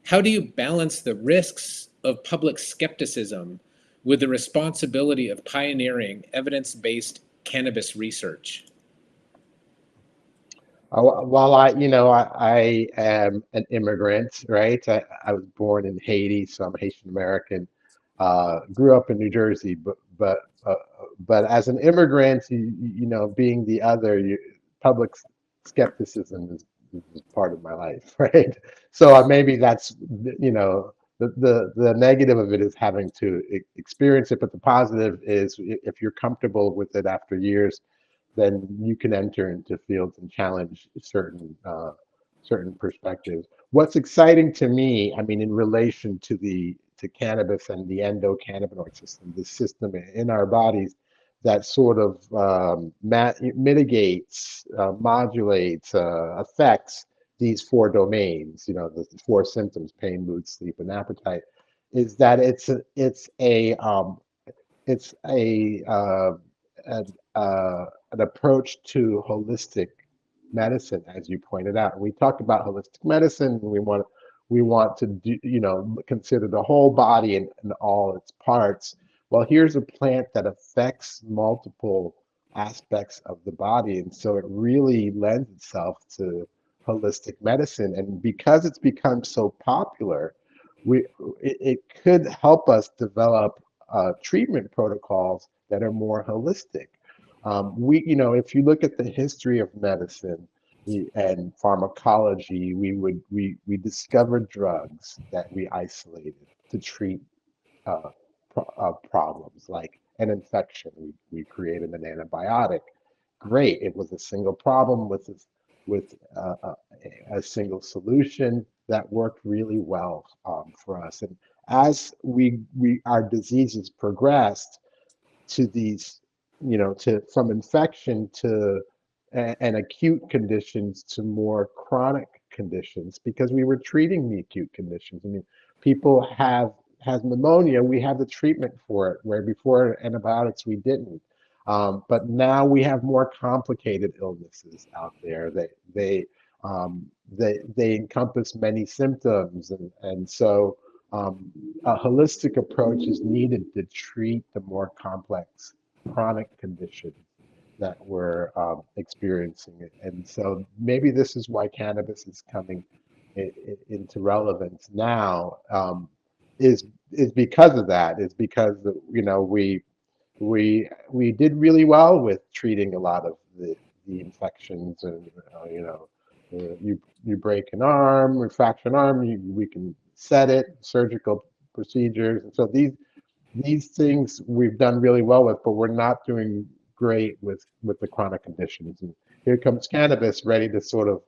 How do you balance the risks of public skepticism with the responsibility of pioneering evidence-based cannabis research? Well, I am an immigrant, right? I was born in Haiti, so I'm Haitian American. Grew up in New Jersey, but as an immigrant, being the other, public skepticism is part of my life, right? So maybe that's, the negative of it is having to experience it, but the positive is if you're comfortable with it after years, then you can enter into fields and challenge certain perspectives. What's exciting to me, I mean, in relation to the to cannabis and the endocannabinoid system, the system in our bodies that sort of mitigates, modulates, affects these four domains, the four symptoms: pain, mood, sleep, and appetite, is that it's an approach to holistic medicine, as you pointed out. We talk about holistic medicine, and we want to do, consider the whole body and all its parts. Well, here's a plant that affects multiple aspects of the body, and so it really lends itself to holistic medicine. And because it's become so popular, we it could help us develop treatment protocols that are more holistic. If you look at the history of medicine and pharmacology, we discovered drugs that we isolated to treat problems like an infection. We created an antibiotic. Great, it was a single problem with a single solution that worked really well for us. And as our diseases progressed to these, to from infection to and acute conditions to more chronic conditions, because we were treating the acute conditions. I mean, people has pneumonia, we have the treatment for it, where before antibiotics we didn't. But now we have more complicated illnesses out there. They encompass many symptoms, and so a holistic approach is needed to treat the more complex chronic conditions that we're experiencing. And so maybe this is why cannabis is coming into relevance now, is because of that. Is because we did really well with treating a lot of the infections, and you break an arm, or fracture an arm, we can set it, surgical procedures, and so these things we've done really well with, but we're not doing great with the chronic conditions. And here comes cannabis, ready to sort of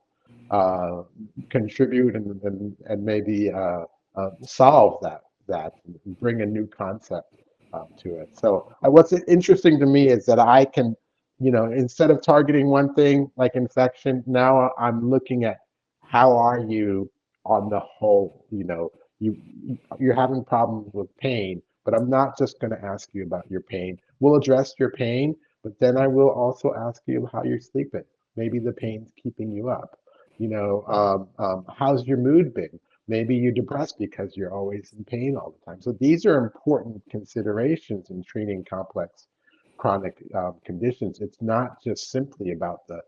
uh, contribute and maybe solve that and bring a new concept to it. So what's interesting to me is that I can, instead of targeting one thing like infection, now I'm looking at how are you on the whole. You you're having problems with pain, but I'm not just going to ask you about your pain. We'll address your pain, but then I will also ask you how you're sleeping. Maybe the pain's keeping you up. How's your mood been? Maybe you're depressed because you're always in pain all the time. So these are important considerations in treating complex chronic conditions. It's not just simply about the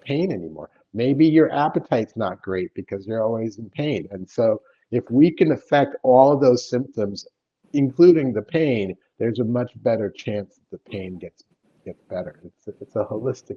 pain anymore. Maybe your appetite's not great because you're always in pain. And so if we can affect all of those symptoms, including the pain, there's a much better chance that the pain gets better. It's a holistic